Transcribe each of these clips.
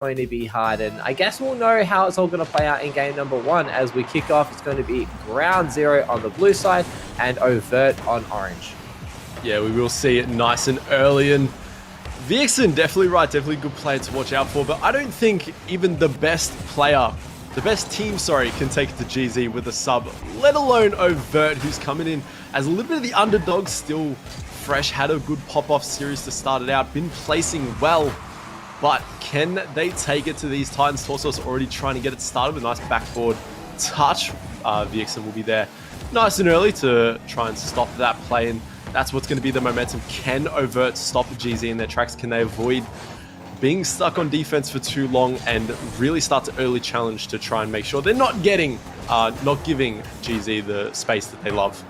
going to be hard, and I guess we'll know how it's all going to play out in game number 1 as we kick off. It's going to be ground zero on the blue side and Overt on orange. Yeah, we will see it nice and early, and Vixen definitely right, definitely a good player to watch out for, but I don't think even the best team, can take it to GZ with a sub, let alone Overt, who's coming in as a little bit of the underdog, still fresh, had a good pop-off series to start it out, been placing well. But can they take it to these Titans? Torsos already trying to get it started with a nice backboard touch. Vixen will be there nice and early to try and stop that play, and that's what's going to be the momentum. Can Overt stop GZ in their tracks? Can they avoid being stuck on defense for too long and really start to early challenge to try and make sure they're not giving GZ the space that they love?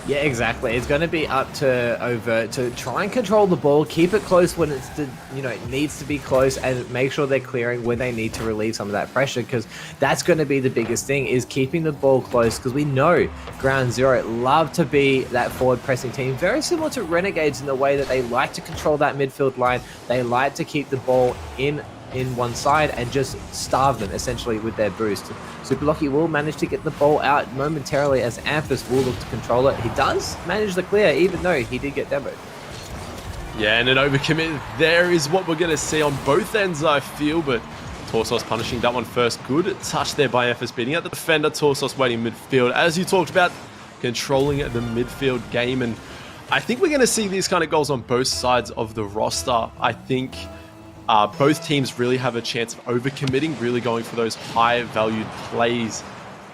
Yeah, exactly. It's going to be up to Overt to try and control the ball, keep it close when it needs to be close, and make sure they're clearing when they need to relieve some of that pressure, because that's going to be the biggest thing, is keeping the ball close, because we know Ground Zero love to be that forward pressing team, very similar to Renegades in the way that they like to control that midfield line. They like to keep the ball in one side and just starve them essentially with their boost. Super Lucky will manage to get the ball out momentarily as Amphis will look to control it. He does manage the clear, even though he did get demoed. Yeah, and an overcommit there is what we're going to see on both ends, I feel, but Torsos punishing that one first. Good touch there by Amphis, beating out the defender. Torsos waiting midfield, as you talked about, controlling the midfield game, and I think we're going to see these kind of goals on both sides of the roster. I think both teams really have a chance of overcommitting, really going for those high-valued plays.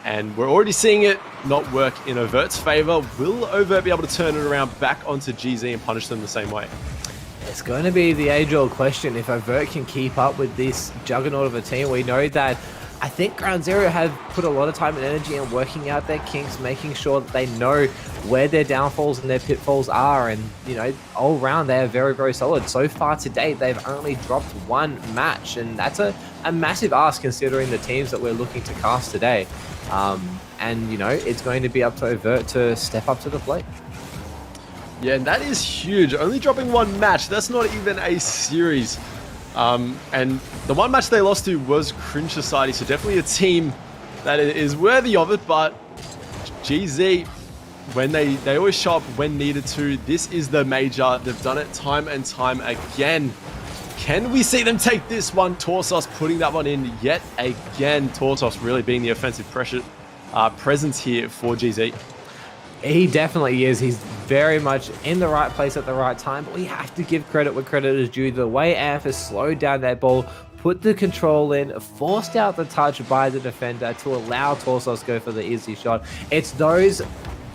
And we're already seeing it not work in Overt's favor. Will Overt be able to turn it around back onto GZ and punish them the same way? It's going to be the age-old question if Overt can keep up with this juggernaut of a team. We know that I think Ground Zero have put a lot of time and energy in working out their kinks, making sure that they know where their downfalls and their pitfalls are, and all round they are very, very solid. So far to date, they've only dropped one match, and that's a massive ask considering the teams that we're looking to cast today. It's going to be up to Overt to step up to the plate. Yeah, and that is huge. Only dropping one match, that's not even a series. And the one match they lost to was Cringe Society, so definitely a team that is worthy of it, but GZ, when they always show up when needed to. This is the major. They've done it time and time again. Can we see them take this one? Torsos putting that one in yet again. Torsos really being the offensive presence here for GZ. He definitely is. He's very much in the right place at the right time, but we have to give credit where credit is due. The way Amphis slowed down that ball, put the control in, forced out the touch by the defender to allow Torsos to go for the easy shot. It's those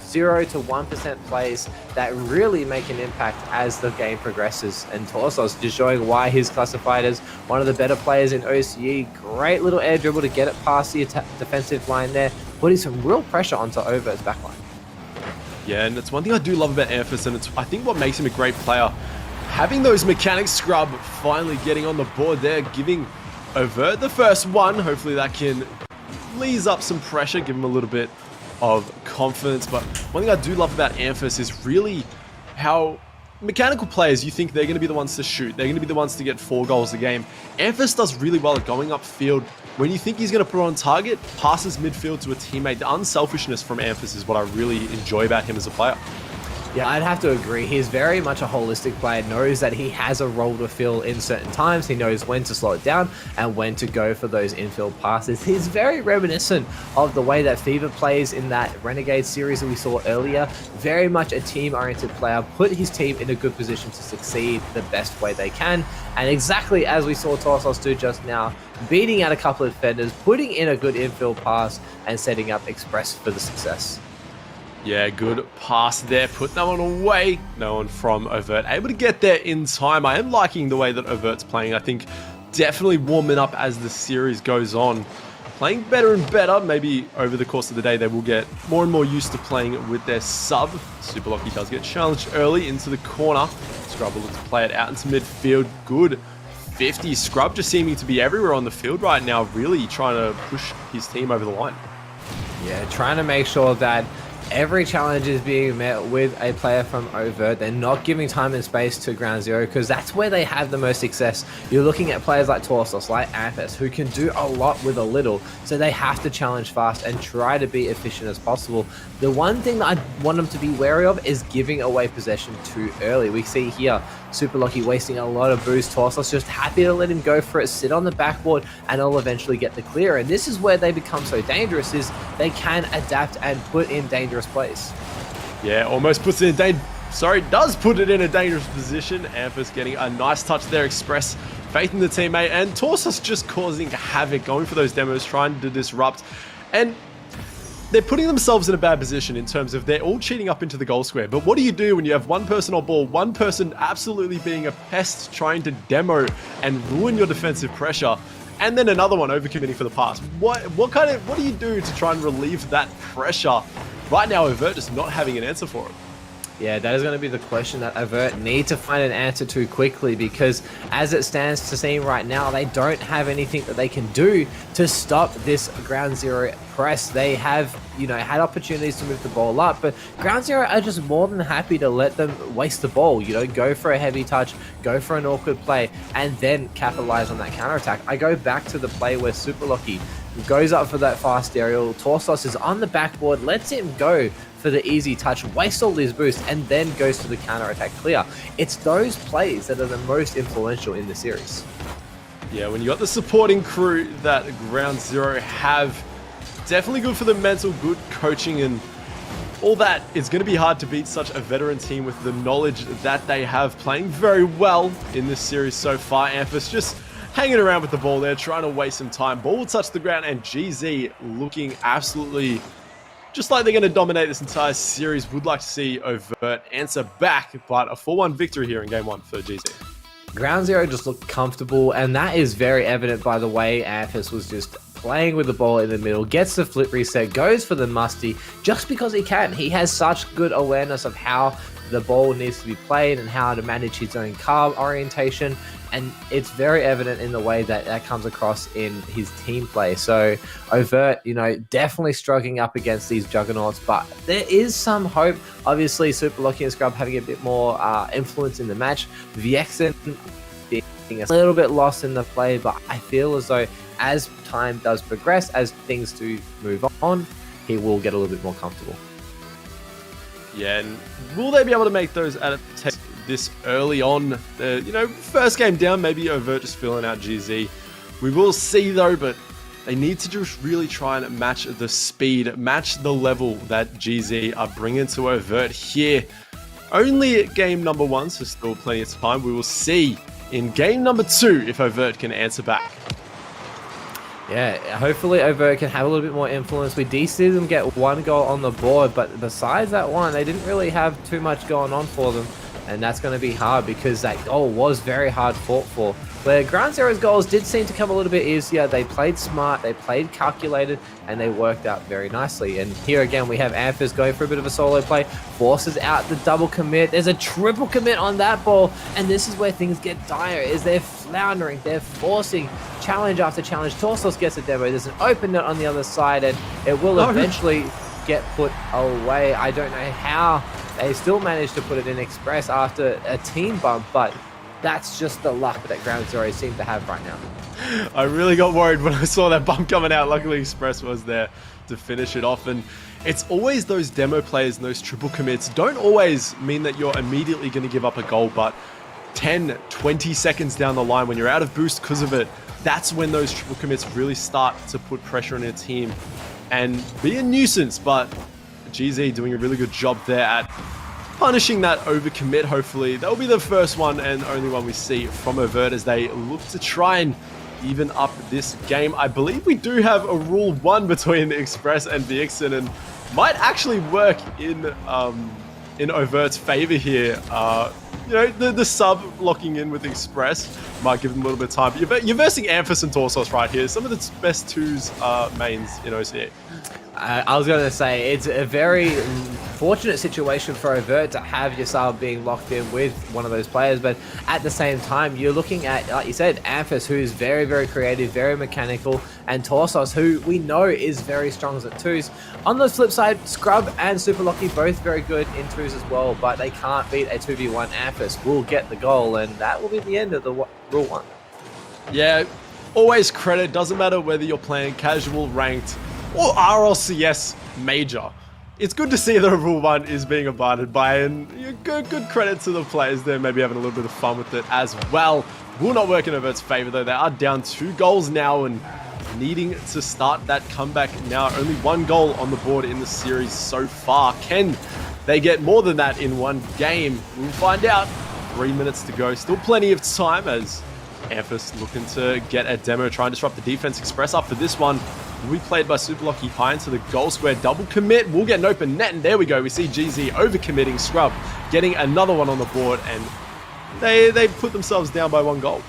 0 to 1% plays that really make an impact as the game progresses, and Torsos just showing why he's classified as one of the better players in OCE. Great little air dribble to get it past the defensive line there, putting some real pressure onto Overt's backline. Yeah, and it's one thing I do love about Amphis, and it's I think what makes him a great player. Having those mechanics scrub, finally getting on the board there, giving Overt the first one. Hopefully that can ease up some pressure, give him a little bit of confidence. But one thing I do love about Amphis is really how mechanical players, you think they're going to be the ones to shoot. They're going to be the ones to get 4 goals a game. Amphis does really well at going upfield. When you think he's going to put on target, passes midfield to a teammate. The unselfishness from Amphis is what I really enjoy about him as a player. Yeah, I'd have to agree. He's very much a holistic player, knows that he has a role to fill in certain times. He knows when to slow it down and when to go for those infield passes. He's very reminiscent of the way that Fever plays in that Renegade series that we saw earlier. Very much a team-oriented player, put his team in a good position to succeed the best way they can. And exactly as we saw Torsos do just now, beating out a couple of defenders, putting in a good infield pass, and setting up Express for the success. Yeah, good pass there. Put that one away. No one from Overt able to get there in time. I am liking the way that Overt's playing. I think definitely warming up as the series goes on. Playing better and better. Maybe over the course of the day, they will get more and more used to playing with their sub. Super Lucky does get challenged early into the corner. Scrub will look to play it out into midfield. Good 50. Scrub just seeming to be everywhere on the field right now. Really trying to push his team over the line. Yeah, trying to make sure that Every challenge is being met with a player from Overt. They're not giving time and space to Ground Zero because that's where they have the most success. You're looking at players like Torsos, like Amphis, who can do a lot with a little, so they have to challenge fast and try to be efficient as possible. The one thing that I want them to be wary of is giving away possession too early. We see here Super Lucky wasting a lot of boost. Torsos just happy to let him go for it, sit on the backboard, and he'll eventually get the clear. And this is where they become so dangerous, is they can adapt and put in dangerous plays. Yeah, almost puts it in does put it in a dangerous position. Amphis getting a nice touch there, Express faith in the teammate, and Torsos just causing havoc, going for those demos, trying to disrupt. And they're putting themselves in a bad position in terms of they're all cheating up into the goal square. But what do you do when you have one person on ball, one person absolutely being a pest, trying to demo and ruin your defensive pressure, and then another one overcommitting for the pass? What do you do to try and relieve that pressure? Right now, Overt is not having an answer for it. Yeah, that is going to be the question that Overt need to find an answer to quickly, because as it stands to seem right now, they don't have anything that they can do to stop this Ground Zero press. They have, had opportunities to move the ball up, but Ground Zero are just more than happy to let them waste the ball, go for a heavy touch, go for an awkward play, and then capitalize on that counterattack. I go back to the play where Super Lucky goes up for that fast aerial. Torsos is on the backboard, lets him go for the easy touch, wastes all his boost, and then goes to the counter-attack clear. It's those plays that are the most influential in the series. Yeah, when you got the supporting crew that Ground Zero have, definitely good for the mental, good coaching, and all that. It's going to be hard to beat such a veteran team with the knowledge that they have, playing very well in this series so far. Amphis just hanging around with the ball there, trying to waste some time. Ball will touch the ground, and GZ looking absolutely just like they're going to dominate this entire series. Would like to see Overt answer back, but a 4-1 victory here in Game 1 for GZ. Ground Zero just looked comfortable, and that is very evident by the way Amphis was just playing with the ball in the middle, gets the flip reset, goes for the musty, just because he can. He has such good awareness of how the ball needs to be played and how to manage his own carb orientation, and it's very evident in the way that that comes across in his team play. So Overt, definitely struggling up against these juggernauts, but there is some hope. Obviously, Super Lucky and Scrub having a bit more influence in the match. Viexen being a little bit lost in the play, but I feel as though as time does progress, as things do move on, he will get a little bit more comfortable. Yeah, and will they be able to make those adaptations this early on? First game down, maybe Overt just filling out GZ. We will see though, but they need to just really try and match the speed, match the level that GZ are bringing to Overt here. Only game number 1, so still plenty of time. We will see in game number 2 if Overt can answer back. Yeah, hopefully Overt can have a little bit more influence. We did see them get 1 goal on the board, but besides that one, they didn't really have too much going on for them. And that's going to be hard because that goal was very hard fought for. Where Ground Zero's goals did seem to come a little bit easier. They played smart, they played calculated, and they worked out very nicely. And here again, we have Amphis going for a bit of a solo play, forces out the double commit. There's a triple commit on that ball, and this is where things get dire, is they're floundering, they're forcing challenge after challenge. Torsos gets a demo, there's an open net on the other side, and it will eventually get put away. I don't know how they still managed to put it in Express after a team bump, but that's just the luck that Ground Zero seem to have right now. I really got worried when I saw that bump coming out. Luckily, Express was there to finish it off. And it's always those demo players and those triple commits don't always mean that you're immediately going to give up a goal, but 10, 20 seconds down the line when you're out of boost because of it, that's when those triple commits really start to put pressure on your team and be a nuisance. But GZ doing a really good job there at punishing that overcommit. Hopefully that'll be the first one and only one we see from Overt as they look to try and even up this game. I believe we do have a rule 1 between Express and Viexen, and might actually work in Overt's favor here. The sub locking in with Express might give them a little bit of time. But you're versing Amphis and Torsos right here. Some of the best 2s mains in OCA. I was going to say, it's a very unfortunate situation for Overt to have your sub being locked in with one of those players, but at the same time, you're looking at, like you said, Amphis, who is very, very creative, very mechanical, and Torsos, who we know is very strong at twos. On the flip side, Scrub and Super Lucky both very good in twos as well, but they can't beat a 2v1. Amphis will get the goal, and that will be the end of the Rule 1. Yeah, always credit, doesn't matter whether you're playing casual, ranked, or RLCS major. It's good to see that Rule 1 is being abided by, and good credit to the players there, maybe having a little bit of fun with it as well. Will not work in Overt's favor though. They are down 2 goals now and needing to start that comeback now. Only 1 goal on the board in the series so far. Can they get more than that in one game? We'll find out. 3 minutes to go. Still plenty of time as Amphis looking to get a demo, try and disrupt the defense. Express up for this one. Will be played by Super Lucky high into the goal square. Double commit. We'll get an open net, and there we go. We see GZ overcommitting. Scrub getting another one on the board, and they put themselves down by 1 goal.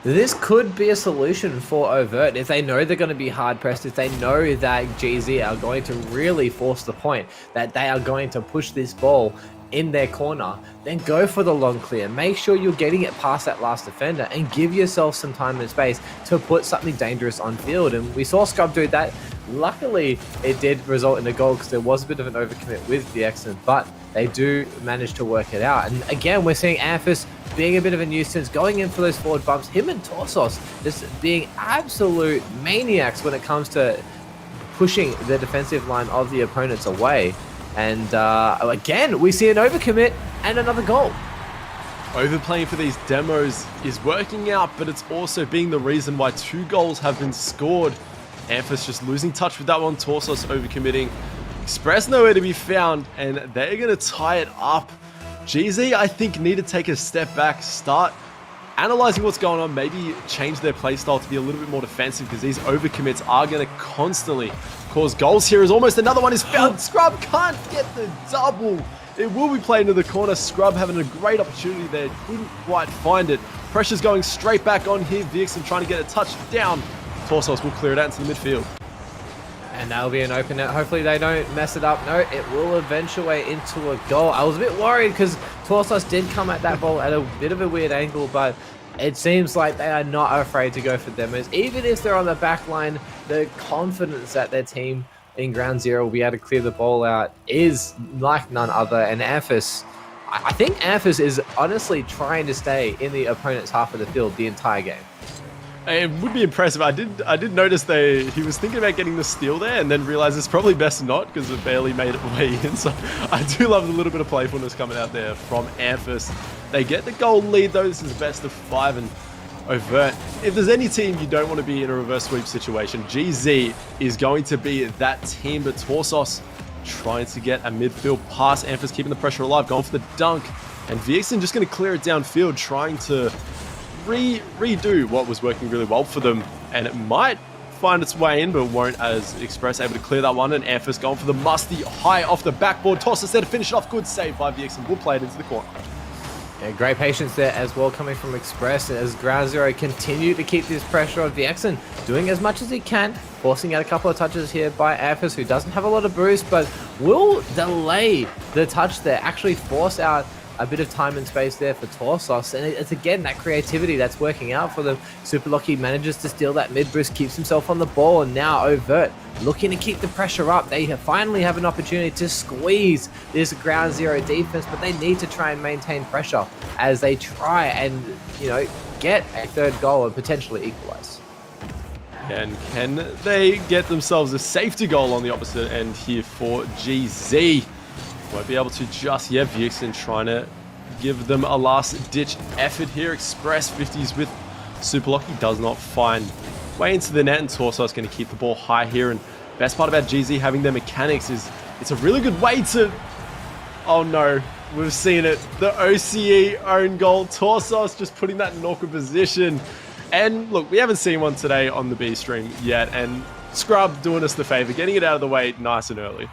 This could be a solution for Overt if they know they're going to be hard pressed, if they know that GZ are going to really force the point, that they are going to push this ball in their corner, then go for the long clear. Make sure you're getting it past that last defender and give yourself some time and space to put something dangerous on field. And we saw Scrub do that. Luckily, it did result in a goal because there was a bit of an overcommit with the Exon, but they do manage to work it out. And again, we're seeing Amphis being a bit of a nuisance, going in for those forward bumps. Him and Torsos just being absolute maniacs when it comes to pushing the defensive line of the opponents away. And again, we see an overcommit and another goal. Overplaying for these demos is working out, but it's also being the reason why 2 goals have been scored. Amphis just losing touch with that one. Torsos overcommitting. Express nowhere to be found, and they're going to tie it up. GZ, I think, need to take a step back, start analyzing what's going on, maybe change their playstyle to be a little bit more defensive, because these overcommits are going to constantly cause goals here. As almost another one is found. Scrub can't get the double. It will be played into the corner. Scrub having a great opportunity there. Didn't quite find it. Pressure's going straight back on here. Vixen trying to get a touchdown. Torsos will clear it out into the midfield. And that'll be an open net. Hopefully they don't mess it up. No, it will eventuate into a goal. I was a bit worried because Torsos did come at that ball at a bit of a weird angle, but it seems like they are not afraid to go for demos. Even if they're on the back line, the confidence that their team in Ground Zero will be able to clear the ball out is like none other. And Amphis, I think Amphis is honestly trying to stay in the opponent's half of the field the entire game. It would be impressive. I did notice he was thinking about getting the steal there and then realized it's probably best not because it barely made it way in. So I do love a little bit of playfulness coming out there from Amphis. They get the goal lead though. This is best of 5 and Overt. If there's any team you don't want to be in a reverse sweep situation, GZ is going to be that team. But Torsos trying to get a midfield pass. Amphis keeping the pressure alive, going for the dunk. And Vixen just going to clear it downfield, trying to redo what was working really well for them, and it might find its way in, but won't, as Express able to clear that one. And Amphis going for the musty high off the backboard. Tosses there to finish it off. Good save by VX, will play it into the corner. Yeah, great patience there as well coming from Express as Ground Zero continue to keep this pressure on VXen, doing as much as he can, forcing out a couple of touches here by Amphis, who doesn't have a lot of boost, but will delay the touch there, actually force out a bit of time and space there for Torsos, and it's again that creativity that's working out for them. Super Lucky manages to steal that mid boost, keeps himself on the ball, and now Overt looking to keep the pressure up. They finally have an opportunity to squeeze this Ground Zero defense, but they need to try and maintain pressure as they try and, you know, get a 3rd goal and potentially equalize. And can they get themselves a safety goal on the opposite end here for GZ? Won't be able to just yet. Vixen trying to give them a last-ditch effort here. Express 50s with Super Lucky does not find way into the net, and Torsos going to keep the ball high here. And best part about GZ having their mechanics is it's a really good way to... Oh no, we've seen it. The OCE own goal. Torsos just putting that in an awkward position. And look, we haven't seen one today on the B stream yet, and Scrub doing us the favor, getting it out of the way nice and early.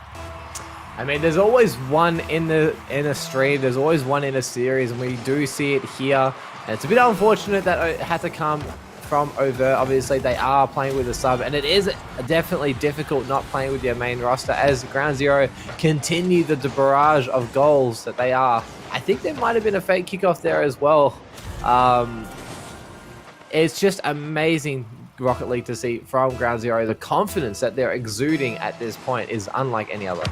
I mean, there's always one in a stream, there's always one in a series, and we do see it here. And it's a bit unfortunate that it had to come from Overt. Obviously, they are playing with a sub, and it is definitely difficult not playing with your main roster as Ground Zero continue the barrage of goals that they are. I think there might have been a fake kickoff there as well. It's just amazing Rocket League to see from Ground Zero. The confidence that they're exuding at this point is unlike any other.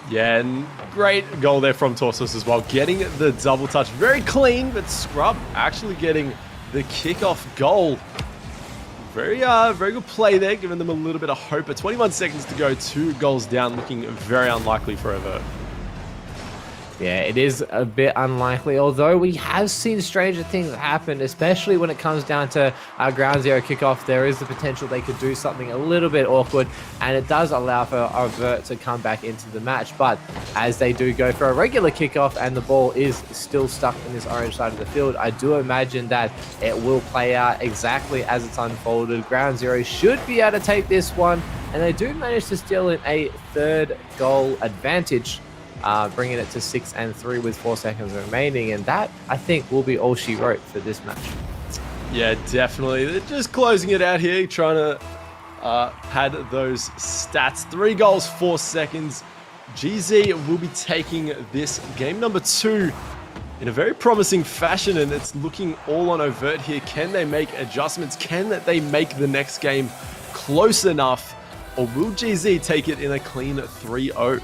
Yeah, and great goal there from Torsos as well. Getting the double touch. Very clean, but Scrub actually getting the kickoff goal. Very good play there, giving them a little bit of hope. At 21 seconds to go, 2 goals down, looking very unlikely for Overt. Yeah, it is a bit unlikely, although we have seen stranger things happen, especially when it comes down to our Ground Zero kickoff. There is the potential they could do something a little bit awkward, and it does allow for Overt to come back into the match. But as they do go for a regular kickoff and the ball is still stuck in this orange side of the field, I do imagine that it will play out exactly as it's unfolded. Ground Zero should be able to take this one, and they do manage to steal in a 3rd goal advantage, bringing it to 6-3 with 4 seconds remaining, and that, I think, will be all she wrote for this match. Yeah, definitely. They're just closing it out here, trying to pad those stats. 3 goals, 4 seconds. GZ will be taking this game number 2 in a very promising fashion, and it's looking all on Overt here. Can they make adjustments? Can they make the next game close enough, or will GZ take it in a clean 3-0?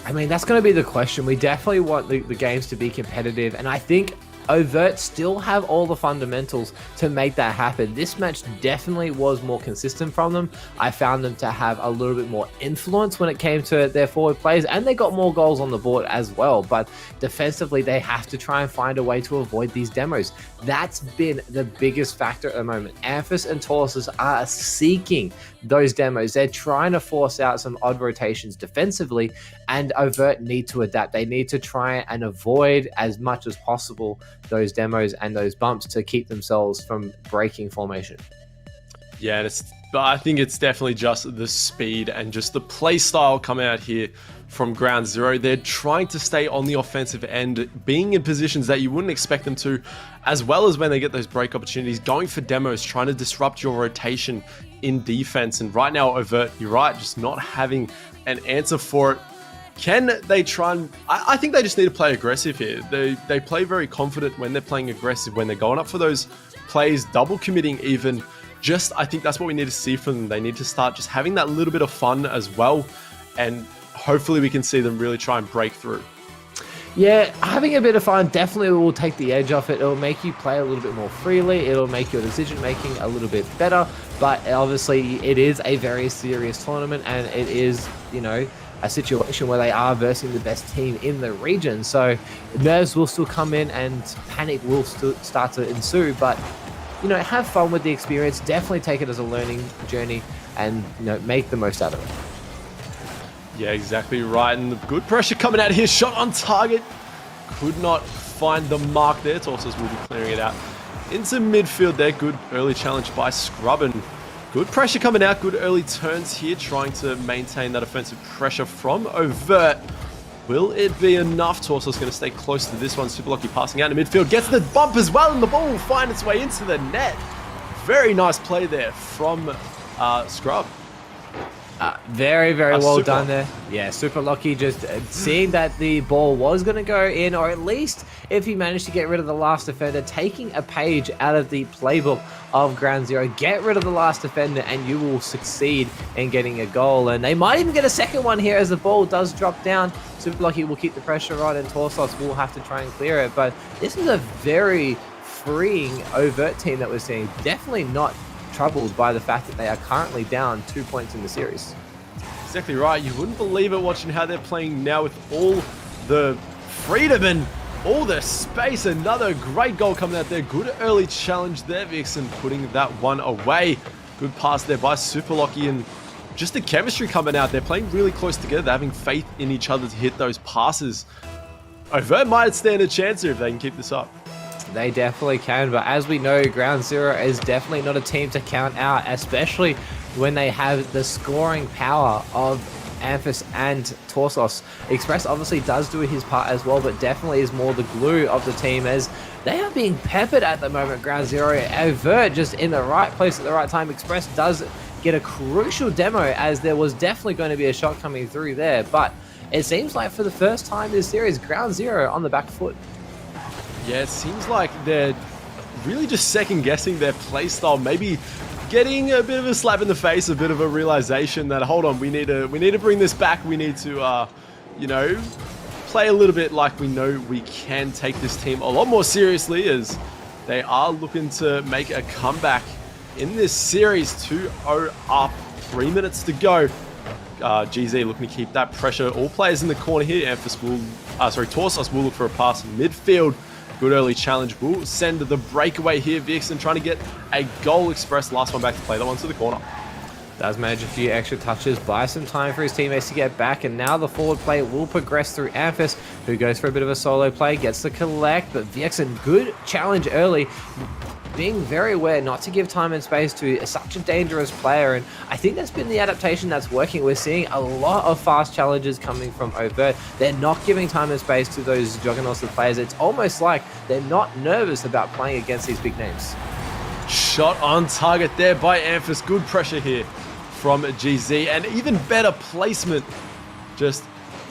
I mean, that's going to be the question. We definitely want the games to be competitive, and I think Overt still have all the fundamentals to make that happen. This match definitely was more consistent from them. I found them to have a little bit more influence when it came to their forward plays, and they got more goals on the board as well. But defensively, they have to try and find a way to avoid these demos. That's been the biggest factor at the moment. Amphis and Torsus are seeking those demos. They're trying to force out some odd rotations defensively, and Overt need to adapt. They need to try and avoid as much as possible those demos and those bumps to keep themselves from breaking formation. Yeah, but I think it's definitely just the speed and just the play style coming out here from Ground Zero. They're trying to stay on the offensive end, being in positions that you wouldn't expect them to, as well as when they get those break opportunities, going for demos, trying to disrupt your rotation in defense. And right now, Overt, you're right, just not having an answer for it. Can they try and... I think they just need to play aggressive here. They play very confident when they're playing aggressive, when they're going up for those plays, double committing even. Just, I think that's what we need to see from them. They need to start just having that little bit of fun as well. And hopefully we can see them really try and break through. Yeah, having a bit of fun definitely will take the edge off it. It'll make you play a little bit more freely. It'll make your decision making a little bit better. But obviously it is a very serious tournament, and it is, you know, a situation where they are versing the best team in the region. So nerves will still come in and panic will still start to ensue. But, you know, have fun with the experience. Definitely take it as a learning journey and, you know, make the most out of it. Yeah, exactly right. And the good pressure coming out here. Shot on target. Could not find the mark there. Torsos will be clearing it out into midfield there. Good early challenge by Scrubbin. Good pressure coming out. Good early turns here. Trying to maintain that offensive pressure from Overt. Will it be enough? Torsos going to stay close to this one. Super Lucky passing out in midfield. Gets the bump as well. And the ball will find its way into the net. Very nice play there from Scrub. Very well done there. Yeah, Super Lucky just seeing that the ball was going to go in, or at least if he managed to get rid of the last defender, taking a page out of the playbook of Ground Zero. Get rid of the last defender and you will succeed in getting a goal. And they might even get a second one here as the ball does drop down. Super Lucky will keep the pressure on and Torsos will have to try and clear it. But this is a very freeing Overt team that we're seeing. Definitely not troubled by the fact that they are currently down 2 points in the series. Exactly right. You wouldn't believe it watching how they're playing now with all the freedom and all the space. Another great goal coming out there. Good early challenge there. Vixen putting that one away. Good pass there by Super Lucky, and just the chemistry coming out. They're playing really close together. They're having faith in each other to hit those passes. Overt might stand a chance here if they can keep this up. They definitely can, but as we know, Ground Zero is definitely not a team to count out, especially when they have the scoring power of Amphis and Torsos. Express obviously does do his part as well, but definitely is more the glue of the team, as they are being peppered at the moment, Ground Zero. Overt just in the right place at the right time. Express does get a crucial demo, as there was definitely going to be a shot coming through there, but it seems like for the first time this series, Ground Zero on the back foot. Yeah, it seems like they're really just second guessing their playstyle, maybe getting a bit of a slap in the face, a bit of a realization that, hold on, we need to bring this back. We need to, you know, play a little bit like we know we can take this team a lot more seriously, as they are looking to make a comeback in this series. 2-0 up, 3 minutes to go. GZ looking to keep that pressure. All players in the corner here. Amphiss will, Torsos will look for a pass in midfield. Good early challenge. Will send the breakaway here. Vixen trying to get a goal. Express last one back to play that one to the corner. Does manage a few extra touches, buy some time for his teammates to get back, and now the forward play will progress through Amphiss, who goes for a bit of a solo play, gets the collect, but Vixen, good challenge early, being very aware not to give time and space to such a dangerous player, and I think that's been the adaptation that's working. We're seeing a lot of fast challenges coming from Overt. They're not giving time and space to those juggernauts of players. It's almost like they're not nervous about playing against these big names. Shot on target there by Amphiss. Good pressure here from GZ, and even better placement. Just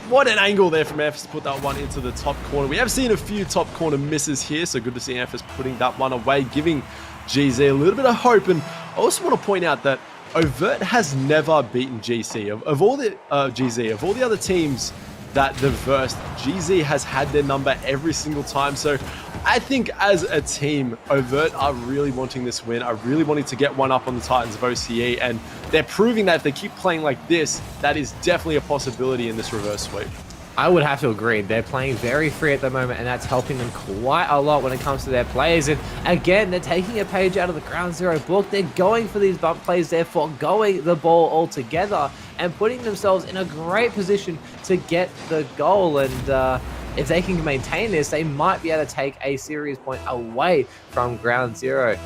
what an angle there from Amphiss to put that one into the top corner. We have seen a few top corner misses here, so good to see Amphiss putting that one away, giving GZ a little bit of hope. And I also want to point out that Overt has never beaten GC. Of all the GZ, of all the other teams that they've versed, GZ has had their number every single time. So I think as a team, Overt are really wanting this win, are really wanting to get one up on the Titans of OCE, and they're proving that if they keep playing like this, that is definitely a possibility in this reverse sweep. I would have to agree. They're playing very free at the moment, and that's helping them quite a lot when it comes to their plays. And again, they're taking a page out of the Ground Zero book. They're going for these bump plays. They're foregoing the ball altogether and putting themselves in a great position to get the goal. And if they can maintain this, they might be able to take a series point away from Ground Zero.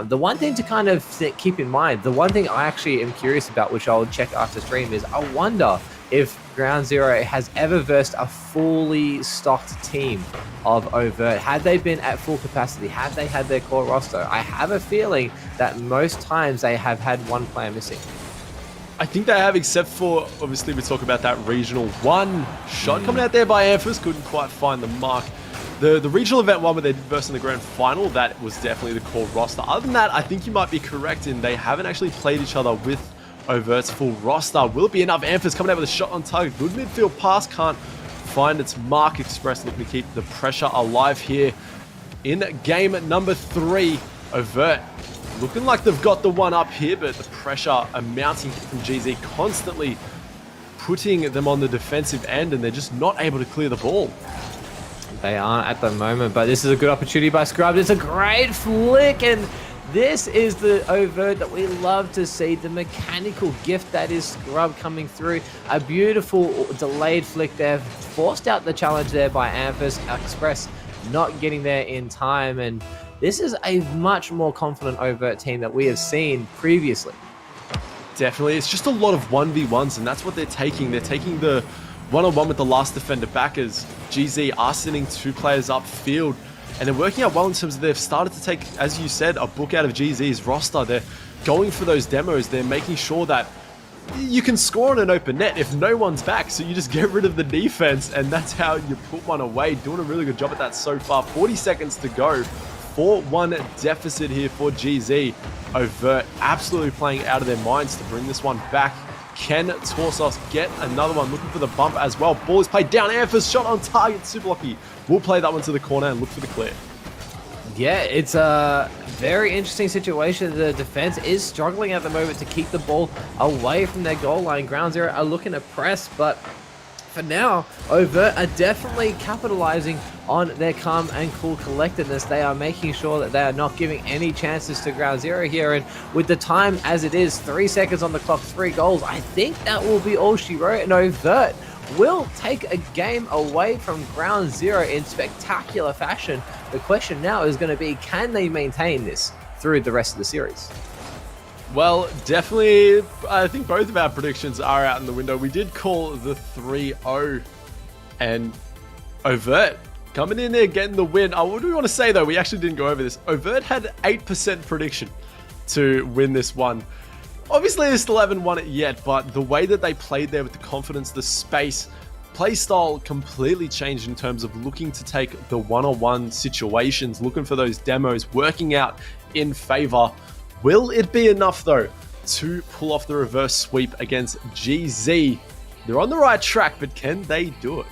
The one thing to kind of keep in mind, the one thing I actually am curious about, which I'll check after stream, is I wonder if Ground Zero has ever versed a fully stocked team of Overt. Had they been at full capacity, had they had their core roster, I have a feeling that most times they have had one player missing. I think they have, except for, obviously, we talk about that regional one shot coming out there by Amphiss, couldn't quite find the mark. The regional event one where they did verse in the grand final, that was definitely the core roster. Other than that, I think you might be correct in they haven't actually played each other with Overt's full roster. Will it be enough? Amphiss coming out with a shot on target. Good midfield pass, can't find its mark. Express looking to keep the pressure alive here in game number 3. Overt looking like they've got the one up here, but the pressure amounting from GZ constantly putting them on the defensive end, and they're just not able to clear the ball. They aren't at the moment, but this is a good opportunity by Scrub. It's a great flick, and this is the Overt that we love to see, the mechanical gift that is Scrub coming through. A beautiful delayed flick there, forced out the challenge there by Amphiss. Express not getting there in time, and this is a much more confident Overt team that we have seen previously. Definitely, it's just a lot of 1v1s, and that's what they're taking. They're taking the one-on-one with the last defender back, as GZ are sending 2 players upfield. And they're working out well in terms of they've started to take, as you said, a book out of GZ's roster. They're going for those demos. They're making sure that you can score on an open net if no one's back. So you just get rid of the defense, and that's how you put one away. Doing a really good job at that so far. 40 seconds to go. 4-1 deficit here for GZ. Overt absolutely playing out of their minds to bring this one back. Can Torsos get another one? Looking for the bump as well. Ball is played down. Amphiss shot on target. Super lucky. We'll play that one to the corner and look for the clear. Yeah, it's a very interesting situation. The defense is struggling at the moment to keep the ball away from their goal line. Ground Zero are looking to press, but for now, Overt are definitely capitalizing on their calm and cool collectedness. They are making sure that they are not giving any chances to Ground Zero here, and with the time as it is, 3 seconds on the clock, 3 goals, I think that will be all she wrote, and Overt will take a game away from Ground Zero in spectacular fashion. The question now is going to be, can they maintain this through the rest of the series? Well, definitely, I think both of our predictions are out in the window. We did call the 3-0, and Overt coming in there, getting the win. What do we want to say, though? We actually didn't go over this. Overt had 8% prediction to win this one. Obviously, they still haven't won it yet, but the way that they played there with the confidence, the space, play style completely changed in terms of looking to take the one-on-one situations, looking for those demos, working out in favor. Will it be enough, though, to pull off the reverse sweep against GZ? They're on the right track, but can they do it?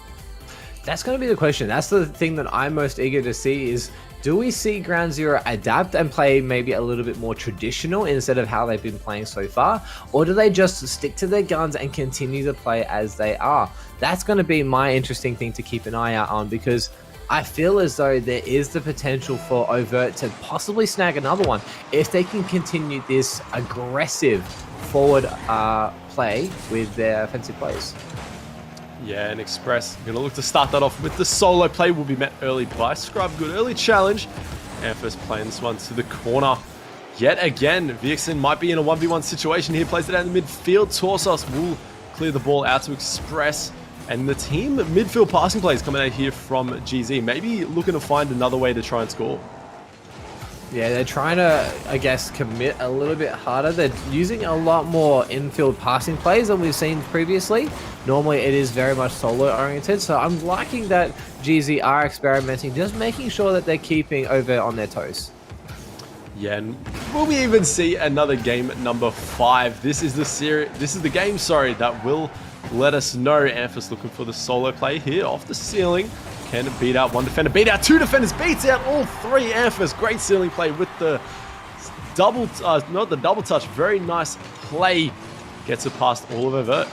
That's going to be the question. That's the thing that I'm most eager to see is, do we see Ground Zero adapt and play maybe a little bit more traditional instead of how they've been playing so far? Or do they just stick to their guns and continue to play as they are? That's going to be my interesting thing to keep an eye out on, because I feel as though there is the potential for Overt to possibly snag another one if they can continue this aggressive forward play with their offensive plays. Yeah, and Express going to look to start that off with the solo play. Will be met early by Scrub. Good early challenge. Ampha's playing this one to the corner. Yet again, Vixen might be in a 1v1 situation here. Plays it out in the midfield. Torsos will clear the ball out to Express. And the team midfield passing plays coming out here from GZ. Maybe looking to find another way to try and score. Yeah, they're trying to, I guess, commit a little bit harder. They're using a lot more infield passing plays than we've seen previously. Normally, it is very much solo-oriented, so I'm liking that GZ are experimenting, just making sure that they're keeping Overt on their toes. Yeah, and will we even see another game number 5? This is the game, that will let us know. Ampha's looking for the solo play here off the ceiling. Can beat out one defender, beat out two defenders, beats out all three. Ampha's great ceiling play with the double, not the double touch, very nice play. Gets it past all of Overt.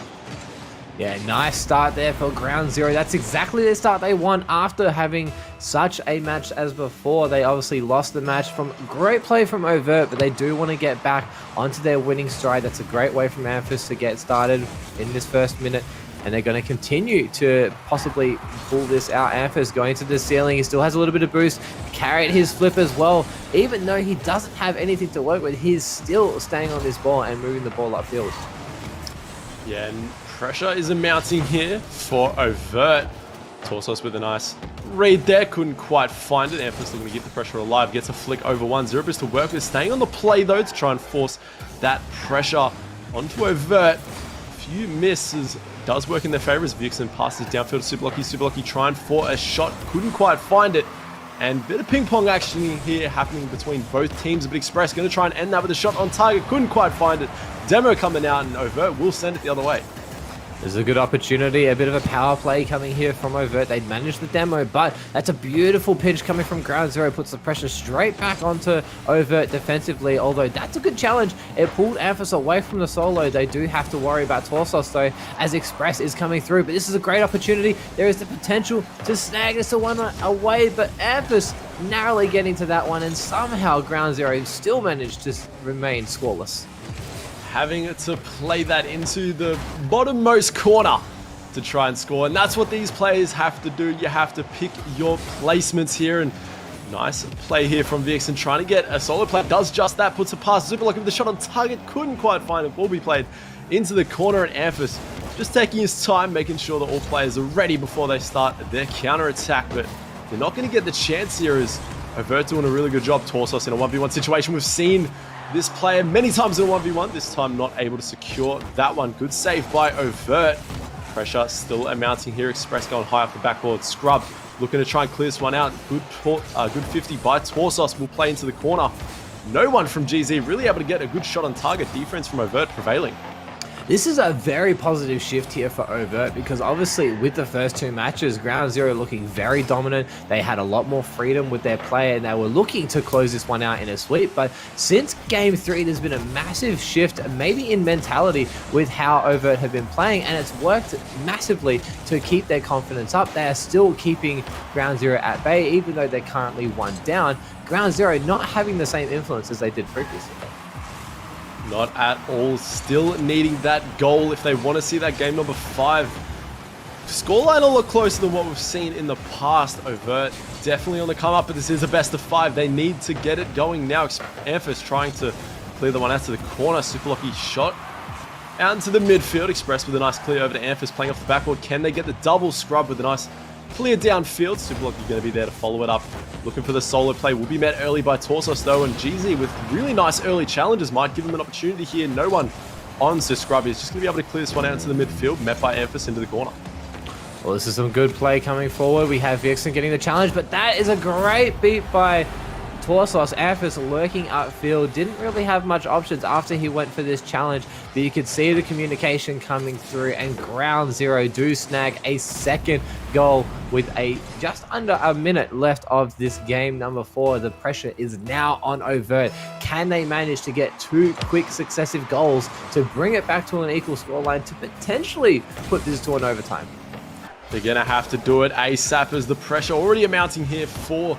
Yeah, nice start there for Ground Zero. That's exactly the start they want after having such a match as before. They obviously lost the match from great play from Overt, but they do want to get back onto their winning stride. That's a great way from Ampha's to get started in this first minute. And they're going to continue to possibly pull this out. Ampha's going to the ceiling. He still has a little bit of boost. Carried his flip as well. Even though he doesn't have anything to work with, he's still staying on this ball and moving the ball upfield. Yeah, and pressure is mounting here for Overt. Torsos with a nice read there. Couldn't quite find it. Ampha's looking to keep the pressure alive. Gets a flick over 1-0. Is to work with. Staying on the play, though, to try and force that pressure onto Overt. Few misses. Does work in their favor as Vixen passes downfield to Superlucky. Superlucky trying for a shot. Couldn't quite find it. And bit of ping pong action here happening between both teams. But Express going to try and end that with a shot on target. Couldn't quite find it. Demo coming out and Overt will send it the other way. There's a good opportunity, a bit of a power play coming here from Overt. They'd managed the demo, but that's a beautiful pinch coming from Ground Zero. Puts the pressure straight back onto Overt defensively, although that's a good challenge. It pulled Amphas away from the solo. They do have to worry about Torsos, though, as Express is coming through. But this is a great opportunity. There is the potential to snag this one away, but Amphas narrowly getting to that one, and somehow Ground Zero still managed to remain scoreless. Having to play that into the bottommost corner to try and score. And that's what these players have to do. You have to pick your placements here. And nice play here from Vixen trying to get a solo play. Does just that. Puts a pass. Superlucky with the shot on target. Couldn't quite find it. Will be played into the corner. And Amphas just taking his time, making sure that all players are ready before they start their counter-attack. But they're not going to get the chance here as Overt doing a really good job. Torsos in a 1v1 situation. We've seen this player many times in a 1v1, this time not able to secure that one. Good save by Overt. Pressure still mounting here. Express going high off the backboard. Scrub looking to try and clear this one out. Good 50 by Torsos will play into the corner. No one from GZ really able to get a good shot on target. Defense from Overt prevailing. This is a very positive shift here for Overt because obviously with the first two matches, Ground Zero looking very dominant. They had a lot more freedom with their play and they were looking to close this one out in a sweep. But since Game 3, there's been a massive shift, maybe in mentality with how Overt have been playing, and it's worked massively to keep their confidence up. They are still keeping Ground Zero at bay, even though they're currently one down. Ground Zero not having the same influence as they did previously. Not at all. Still needing that goal if they want to see that game number 5. Scoreline a lot closer than what we've seen in the past. Overt definitely on the come up, but this is a best of 5. They need to get it going now. Ampha's trying to clear the one out to the corner. Superlucky shot out into the midfield. Express with a nice clear over to Ampha's playing off the backboard. Can they get the double? Scrub with a nice clear downfield. Superlocky going to be there to follow it up. Looking for the solo play. Will be met early by Torsos though, and GZ with really nice early challenges might give him an opportunity here. No one on, so Scrubby is just going to be able to clear this one out into the midfield, met by Ampus into the corner. Well, this is some good play coming forward. We have Vixen getting the challenge, but that is a great beat by Torsos. Ampus lurking upfield, didn't really have much options after he went for this challenge, but you could see the communication coming through, and Ground Zero do snag a second goal with just under a minute left of this game number 4. The pressure is now on Overt. Can they manage to get 2 quick successive goals to bring it back to an equal scoreline to potentially put this to an overtime? They're going to have to do it ASAP as the pressure already amounting here for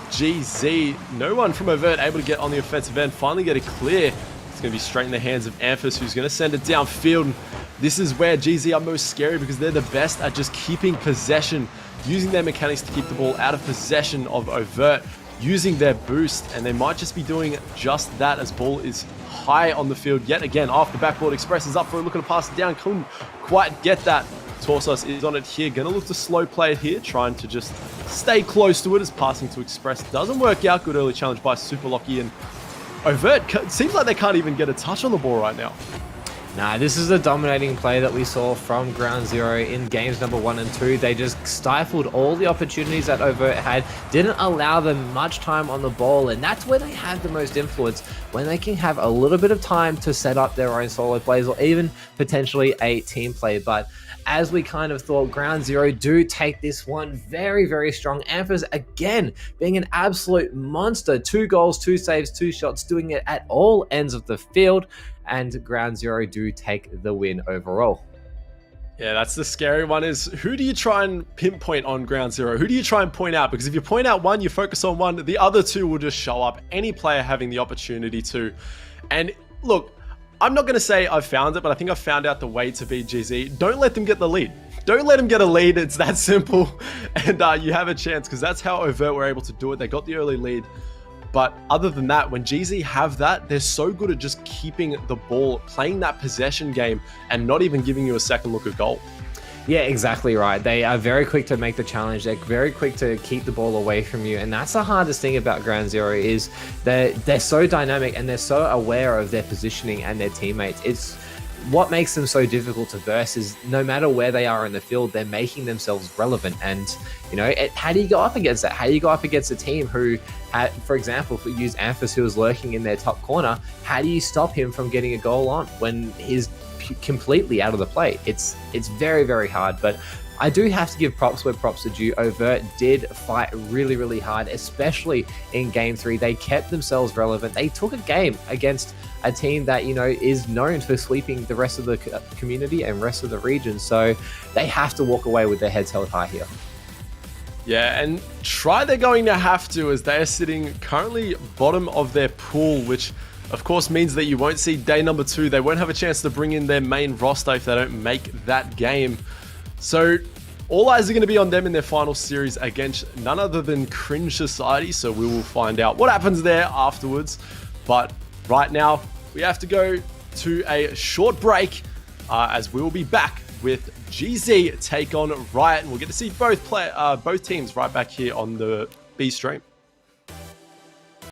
GZ. No one from Overt able to get on the offensive end, finally get it clear. It's going to be straight in the hands of Amphis, who's going to send it downfield. This is where GZ are most scary because they're the best at just keeping possession, using their mechanics to keep the ball out of possession of Overt, using their boost, and they might just be doing just that as ball is high on the field yet again. Off the backboard, Express is up for it, looking to pass it down, couldn't quite get that. Torsos is on it here, going to look to slow play it here, trying to just stay close to it as passing to Express doesn't work out. Good early challenge by Superlocky, and Overt seems like they can't even get a touch on the ball right now. Nah, this is a dominating play that we saw from Ground Zero in games number 1 and 2. They just stifled all the opportunities that Overt had, didn't allow them much time on the ball, and that's where they have the most influence, when they can have a little bit of time to set up their own solo plays or even potentially a team play. But as we kind of thought, Ground Zero do take this one very, very strong. Amphis, again, being an absolute monster. 2 goals, 2 saves, 2 shots, doing it at all ends of the field. And Ground Zero do take the win overall. Yeah, that's the scary one, is who do you try and pinpoint on Ground Zero? Who do you try and point out? Because if you point out one, you focus on one, the other 2 will just show up. Any player having the opportunity to. And look, I'm not going to say I've found it, but I think I've found out the way to beat GZ. Don't let them get the lead. Don't let them get a lead. It's that simple. And you have a chance, because that's how Overt were able to do it. They got the early lead. But other than that, when GZ have that, they're so good at just keeping the ball, playing that possession game, and not even giving you a second look at goal. Yeah, exactly right. They are very quick to make the challenge. They're very quick to keep the ball away from you. And that's the hardest thing about Ground Zero, is they're so dynamic and they're so aware of their positioning and their teammates. It's what makes them so difficult to verse, is no matter where they are in the field, they're making themselves relevant. And, you know, how do you go up against that? How do you go up against a team who, for example, if we use Amphis, who is lurking in their top corner, how do you stop him from getting a goal on when he's completely out of the play? It's very, very hard. But I do have to give props where props are due. Overt did fight really, really hard, especially in game 3. They kept themselves relevant. They took a game against a team that, you know, is known for sweeping the rest of the community and rest of the region. So they have to walk away with their heads held high here. Yeah, and they're going to have to, as they are sitting currently bottom of their pool, which of course means that you won't see day number 2. They won't have a chance to bring in their main roster if they don't make that game. So all eyes are going to be on them in their final series against none other than Cringe Society. So we will find out what happens there afterwards. But right now, we have to go to a short break, as we will be back with GZ take on Riot, and we'll get to see both teams right back here on the B stream.